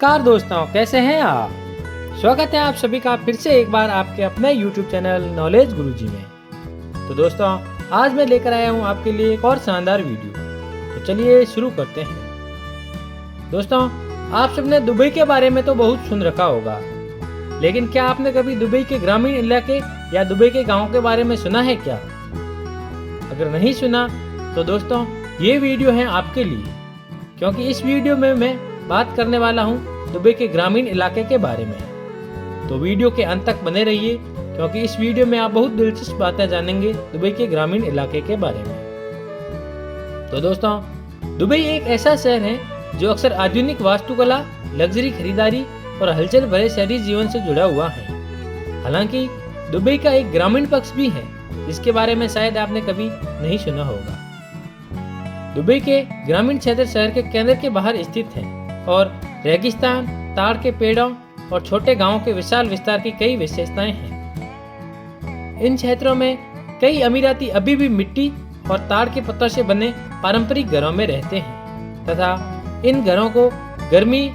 नमस्कार दोस्तों, कैसे हैं आप। स्वागत है आप सभी का फिर से एक बार आपके अपने YouTube चैनल नॉलेज गुरुजी में। तो दोस्तों, आज मैं लेकर आया हूं आपके लिए एक और शानदार वीडियो। तो चलिए शुरू करते हैं। दोस्तों, आप सबने दुबई के बारे में तो बहुत सुन रखा होगा, लेकिन क्या आपने कभी दुबई के ग्रामीण इलाके या दुबई के गाँव के बारे में सुना है क्या? अगर नहीं सुना तो दोस्तों, ये वीडियो है आपके लिए, क्योंकि इस वीडियो में मैं बात करने वाला हूँ दुबई के ग्रामीण इलाके के बारे में। तो वीडियो के अंत तक बने रहिए, क्योंकि इस वीडियो में आप बहुत दिलचस्प बातें जानेंगे दुबई के ग्रामीण इलाके के बारे में। तो दोस्तों, दुबई एक ऐसा शहर है जो अक्सर आधुनिक वास्तुकला, लग्जरी खरीदारी और हलचल भरे शहरी जीवन से जुड़ा हुआ है। हालांकि दुबई का एक ग्रामीण पक्ष भी है, जिसके बारे में शायद आपने कभी नहीं सुना होगा। दुबई के ग्रामीण क्षेत्र शहर के केंद्र के बाहर स्थित है और रेगिस्तान, ताड़ के पेड़ों और छोटे गांवों के विशाल विस्तार की कई विशेषताएं हैं। इन क्षेत्रों में कई अमीराती अभी भी मिट्टी और ताड़ के पत्तों से बने पारंपरिक घरों में रहते हैं तथा इन घरों को गर्मी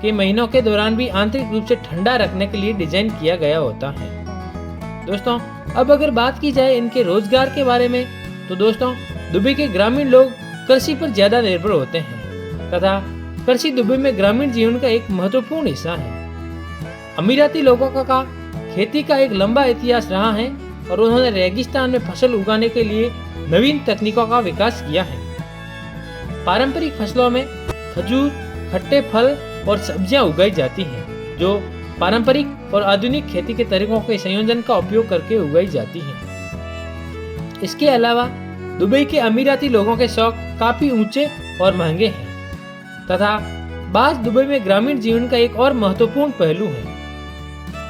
के महीनों के दौरान भी आंतरिक रूप से ठंडा रखने के लिए डिजाइन किया गया होता है। दोस्तों, अब अगर बात की जाए इनके रोजगार के बारे में, तो दोस्तों, दुबई के ग्रामीण लोग कृषि पर ज्यादा निर्भर होते हैं तथा कृषि दुबई में ग्रामीण जीवन का एक महत्वपूर्ण हिस्सा है। अमीराती लोगों का खेती का एक लंबा इतिहास रहा है और उन्होंने रेगिस्तान में फसल उगाने के लिए नवीन तकनीकों का विकास किया है। पारंपरिक फसलों में खजूर, खट्टे फल और सब्जियां उगाई जाती हैं, जो पारंपरिक और आधुनिक खेती के तरीकों के संयोजन का उपयोग करके उगाई जाती हैं। इसके अलावा दुबई के अमीराती लोगों के शौक काफी ऊंचे और महंगे हैं तथा बाज दुबई में ग्रामीण जीवन का एक और महत्वपूर्ण पहलू है।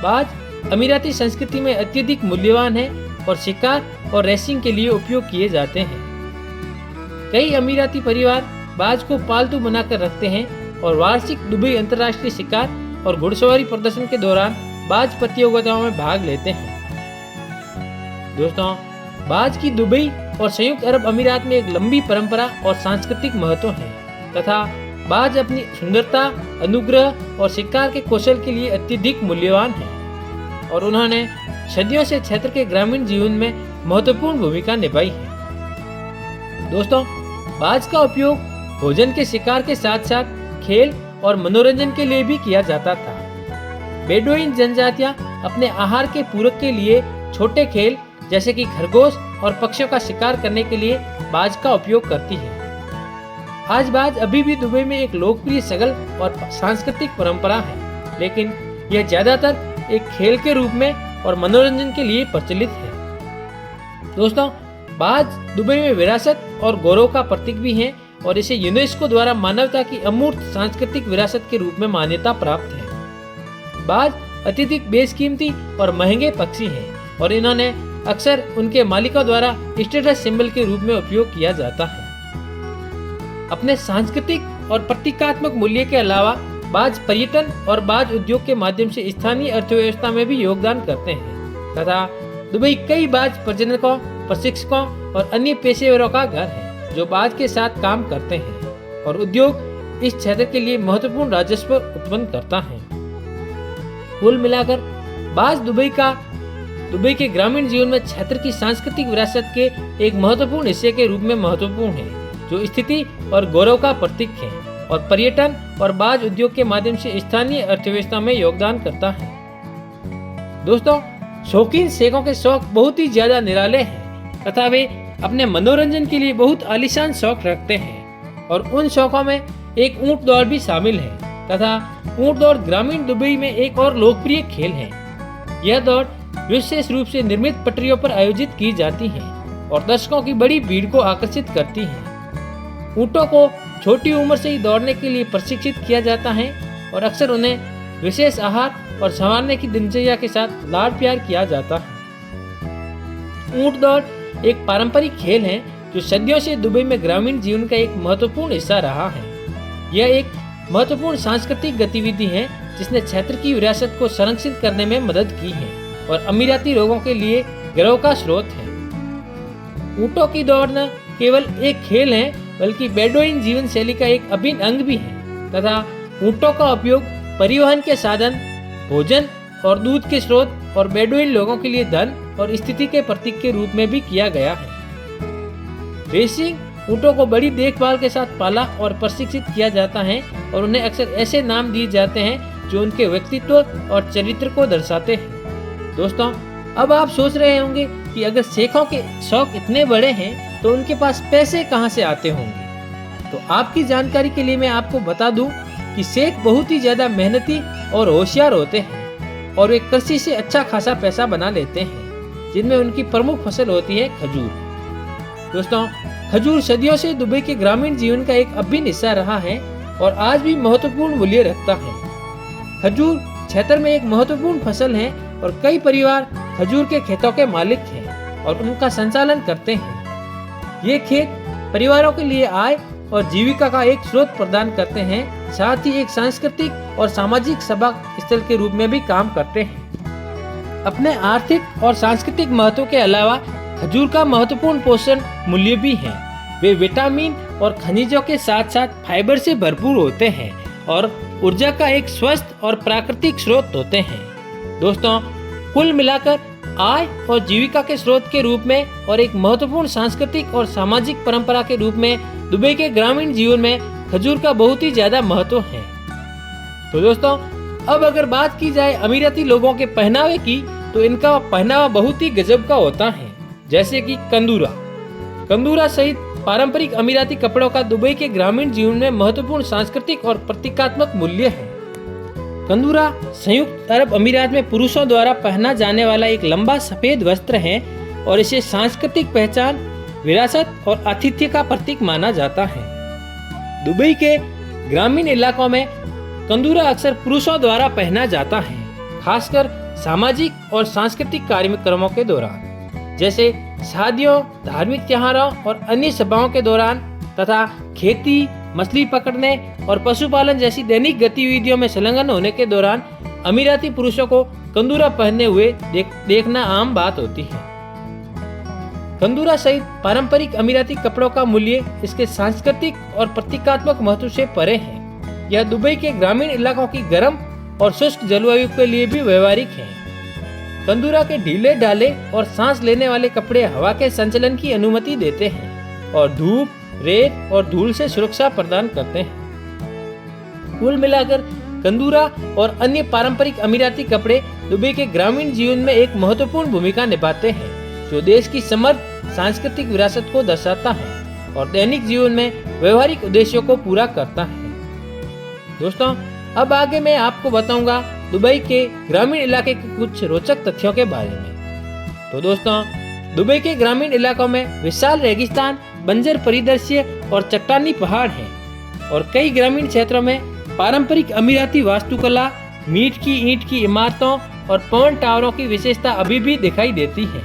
बाज अमीराती संस्कृति में अत्यधिक मूल्यवान है और शिकार और रेसिंग के लिए उपयोग किए जाते हैं। कई अमीराती परिवार बाज को पालतू बनाकर रखते हैं और वार्षिक दुबई अंतर्राष्ट्रीय शिकार और घुड़सवारी प्रदर्शन के दौरान बाज प्रतियोगिताओं में भाग लेते हैं। दोस्तों, बाज की दुबई और संयुक्त अरब अमीरात में एक लंबी परंपरा और सांस्कृतिक महत्व है तथा बाज अपनी सुंदरता, अनुग्रह और शिकार के कौशल के लिए अत्यधिक मूल्यवान है और उन्होंने सदियों से क्षेत्र के ग्रामीण जीवन में महत्वपूर्ण भूमिका निभाई है। दोस्तों, बाज का उपयोग भोजन के शिकार के साथ साथ खेल और मनोरंजन के लिए भी किया जाता था। बेडुइन जनजातियां अपने आहार के पूरक के लिए छोटे खेल जैसे कि खरगोश और पक्षियों का शिकार करने के लिए बाज का उपयोग करती है। आज बाज अभी भी दुबई में एक लोकप्रिय शगल और सांस्कृतिक परंपरा है, लेकिन यह ज्यादातर एक खेल के रूप में और मनोरंजन के लिए प्रचलित है। दोस्तों, बाज दुबई में विरासत और गौरव का प्रतीक भी है और इसे यूनेस्को द्वारा मानवता की अमूर्त सांस्कृतिक विरासत के रूप में मान्यता प्राप्त है। बाज अत्यधिक बेशकीमती और महंगे पक्षी हैं और इन्होंने अक्सर उनके मालिकों द्वारा स्टेटस सिंबल के रूप में उपयोग किया जाता है। अपने सांस्कृतिक और प्रतीकात्मक मूल्य के अलावा बाज पर्यटन और बाज उद्योग के माध्यम से स्थानीय अर्थव्यवस्था में भी योगदान करते हैं तथा दुबई कई बाज प्रजनकों, प्रशिक्षकों और अन्य पेशेवरों का घर है जो बाज के साथ काम करते हैं और उद्योग इस क्षेत्र के लिए महत्वपूर्ण राजस्व उत्पन्न करता है। कुल मिलाकर बाज दुबई के ग्रामीण जीवन में क्षेत्र की सांस्कृतिक विरासत के एक महत्वपूर्ण हिस्से के रूप में महत्वपूर्ण है, जो स्थिति और गौरव का प्रतीक है और पर्यटन और बाज उद्योग के माध्यम से स्थानीय अर्थव्यवस्था में योगदान करता है। दोस्तों, शौकीन शेखों के शौक बहुत ही ज्यादा निराले हैं तथा वे अपने मनोरंजन के लिए बहुत आलीशान शौक रखते हैं और उन शौकों में एक ऊंट दौड़ भी शामिल है तथा ऊंट दौड़ ग्रामीण दुबई में एक और लोकप्रिय खेल है। यह दौड़ विशेष रूप से निर्मित पटरियों पर आयोजित की जाती है और दर्शकों की बड़ी भीड़ को आकर्षित करती है। ऊँटों को छोटी उम्र से ही दौड़ने के लिए प्रशिक्षित किया जाता है और अक्सर उन्हें विशेष आहार और संवारने की दिनचर्या के साथ लाड प्यार किया जाता है। ऊँट दौड़ एक पारंपरिक खेल है जो सदियों से दुबई में ग्रामीण जीवन का एक महत्वपूर्ण हिस्सा रहा है। यह एक महत्वपूर्ण सांस्कृतिक गतिविधि है जिसने क्षेत्र की विरासत को संरक्षित करने में मदद की है और अमीराती लोगों के लिए गर्व का स्रोत है। ऊँटों की दौड़ न केवल एक खेल है, बल्कि बेडुइन जीवन शैली का एक अभिन्न अंग भी है तथा ऊँटों का उपयोग परिवहन के साधन, भोजन और दूध के स्रोत और बेडुइन लोगों के लिए धन और स्थिति के प्रतीक के रूप में भी किया गया है। रेसिंग ऊँटों को बड़ी देखभाल के साथ पाला और प्रशिक्षित किया जाता है और उन्हें अक्सर ऐसे नाम दिए जाते हैं जो उनके व्यक्तित्व और चरित्र को दर्शाते हैं। दोस्तों, अब आप सोच रहे होंगे कि अगर शेखों के शौक इतने बड़े हैं तो उनके पास पैसे कहां से आते होंगे। तो आपकी जानकारी के लिए मैं आपको बता दूं कि शेख बहुत ही ज्यादा मेहनती और होशियार होते हैं और वे कृषि से अच्छा खासा पैसा बना लेते हैं, जिनमें उनकी प्रमुख फसल होती है खजूर। दोस्तों, खजूर सदियों से दुबई के ग्रामीण जीवन का एक अभिन्न हिस्सा रहा है और आज भी महत्वपूर्ण मूल्य रखता है। खजूर क्षेत्र में एक महत्वपूर्ण फसल है और कई परिवार खजूर के खेतों के मालिक हैं और उनका संचालन करते हैं। ये खेत परिवारों के लिए आय और जीविका का एक स्रोत प्रदान करते हैं, साथ ही एक सांस्कृतिक और सामाजिक सभा स्थल के रूप में भी काम करते हैं। अपने आर्थिक और सांस्कृतिक महत्व के अलावा खजूर का महत्वपूर्ण पोषण मूल्य भी है। वे विटामिन और खनिजों के साथ साथ फाइबर से भरपूर होते हैं और ऊर्जा का एक स्वस्थ और प्राकृतिक स्रोत होते हैं। दोस्तों, कुल मिलाकर आय और जीविका के स्रोत के रूप में और एक महत्वपूर्ण सांस्कृतिक और सामाजिक परंपरा के रूप में दुबई के ग्रामीण जीवन में खजूर का बहुत ही ज्यादा महत्व है। तो दोस्तों, अब अगर बात की जाए अमीराती लोगों के पहनावे की, तो इनका पहनावा बहुत ही गजब का होता है, जैसे कि कंदूरा सहित पारंपरिक अमीराती कपड़ों का दुबई के ग्रामीण जीवन में महत्वपूर्ण सांस्कृतिक और प्रतीकात्मक मूल्य है। कंदूरा संयुक्त अरब अमीरात में पुरुषों द्वारा पहना जाने वाला एक लंबा सफेद वस्त्र है और इसे सांस्कृतिक पहचान, विरासत और आतिथ्य का प्रतीक माना जाता है। दुबई के ग्रामीण इलाकों में कंदूरा अक्सर पुरुषों द्वारा पहना जाता है, खासकर सामाजिक और सांस्कृतिक कार्यक्रमों के दौरान, जैसे शादियों, धार्मिक त्योहारों और अन्य सभाओं के दौरान, तथा खेती, मछली पकड़ने और पशुपालन जैसी दैनिक गतिविधियों में संलग्न होने के दौरान अमीराती पुरुषों को कंदूरा पहने हुए देखना आम बात होती है। कंदूरा सहित पारंपरिक अमीराती कपड़ों का मूल्य इसके सांस्कृतिक और प्रतीकात्मक महत्व से परे है। यह दुबई के ग्रामीण इलाकों की गर्म और शुष्क जलवायु के लिए भी व्यवहारिक है। कंदूरा के ढीले ढाले और सांस लेने वाले कपड़े हवा के संचलन की अनुमति देते हैं और धूप, रेत और धूल से सुरक्षा प्रदान करते हैं। कुल मिलाकर कंदूरा और अन्य पारंपरिक अमीराती कपड़े दुबई के ग्रामीण जीवन में एक महत्वपूर्ण भूमिका निभाते हैं, जो देश की समृद्ध सांस्कृतिक विरासत को दर्शाता है और दैनिक जीवन में व्यवहारिक उद्देश्यों को पूरा करता है। दोस्तों, अब आगे मैं आपको बताऊंगा दुबई के ग्रामीण इलाके के कुछ रोचक तथ्यों के बारे में। तो दोस्तों, दुबई के ग्रामीण इलाकों में विशाल रेगिस्तान, बंजर परिदृश्य और चट्टानी पहाड़ हैं और कई ग्रामीण क्षेत्रों में पारंपरिक अमीराती वास्तुकला, मीट की ईंट की इमारतों और पवन टावरों की विशेषता अभी भी दिखाई देती है।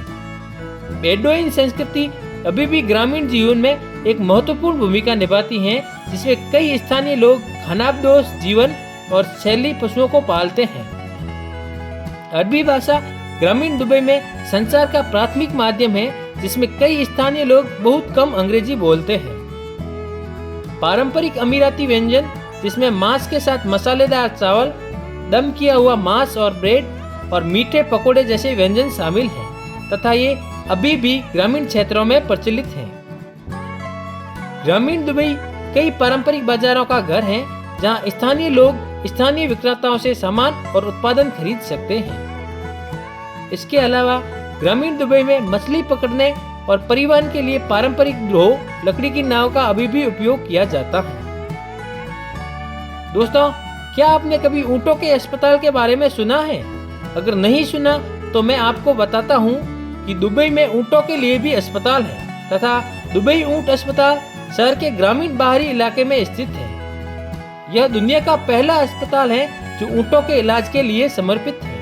बेडुइन संस्कृति अभी भी ग्रामीण जीवन में एक महत्वपूर्ण भूमिका निभाती है, जिसमें कई स्थानीय लोग खानाबदोश जीवन और शैली पशुओं को पालते हैं। अरबी भाषा ग्रामीण दुबई में संचार का प्राथमिक माध्यम है, जिसमें कई स्थानीय लोग बहुत कम अंग्रेजी बोलते हैं। पारंपरिक अमीराती व्यंजन, जिसमें मांस के साथ मसालेदार चावल, दम किया हुआ मांस और ब्रेड और मीठे पकोड़े जैसे व्यंजन शामिल हैं, तथा ये अभी भी ग्रामीण क्षेत्रों में प्रचलित हैं। ग्रामीण दुबई कई पारंपरिक बाजारों का घर है, जहां स्थानीय लोग स्थानीय विक्रेताओं से सामान और उत्पादन खरीद सकते हैं। इसके अलावा ग्रामीण दुबई में मछली पकड़ने और परिवहन के लिए पारंपरिक ड्रोव, लकड़ी की नाव का अभी भी उपयोग किया जाता है। दोस्तों, क्या आपने कभी ऊँटों के अस्पताल के बारे में सुना है? अगर नहीं सुना तो मैं आपको बताता हूँ कि दुबई में ऊँटों के लिए भी अस्पताल है तथा दुबई ऊँट अस्पताल शहर के ग्रामीण बाहरी इलाके में स्थित है। यह दुनिया का पहला अस्पताल है जो ऊँटों के इलाज के लिए समर्पित है।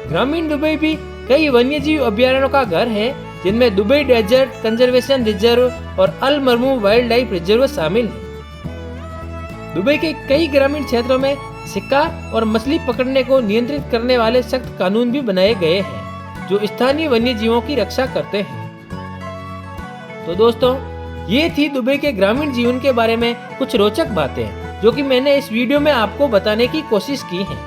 ग्रामीण दुबई भी कई वन्यजीव अभयारण्यों का घर है, जिनमें दुबई डेजर्ट कंजर्वेशन रिजर्व और अल मरमू वाइल्ड लाइफ रिजर्व शामिल है। दुबई के कई ग्रामीण क्षेत्रों में शिकार और मछली पकड़ने को नियंत्रित करने वाले सख्त कानून भी बनाए गए हैं, जो स्थानीय वन्य जीवों की रक्षा करते हैं। तो दोस्तों, ये थी दुबई के ग्रामीण जीवन के बारे में कुछ रोचक बातें। जो कि मैंने इस वीडियो में आपको बताने की कोशिश की है।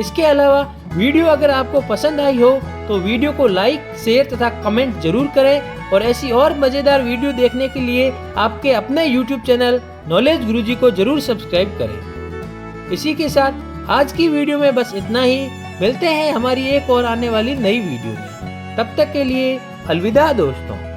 इसके अलावा वीडियो अगर आपको पसंद आई हो तो वीडियो को लाइक, शेयर तथा कमेंट जरूर करें और ऐसी और मज़ेदार वीडियो देखने के लिए आपके अपने YouTube चैनल नॉलेज गुरुजी को जरूर सब्सक्राइब करें। इसी के साथ आज की वीडियो में बस इतना ही। मिलते हैं हमारी एक और आने वाली नई वीडियो में। तब तक के लिए अलविदा दोस्तों।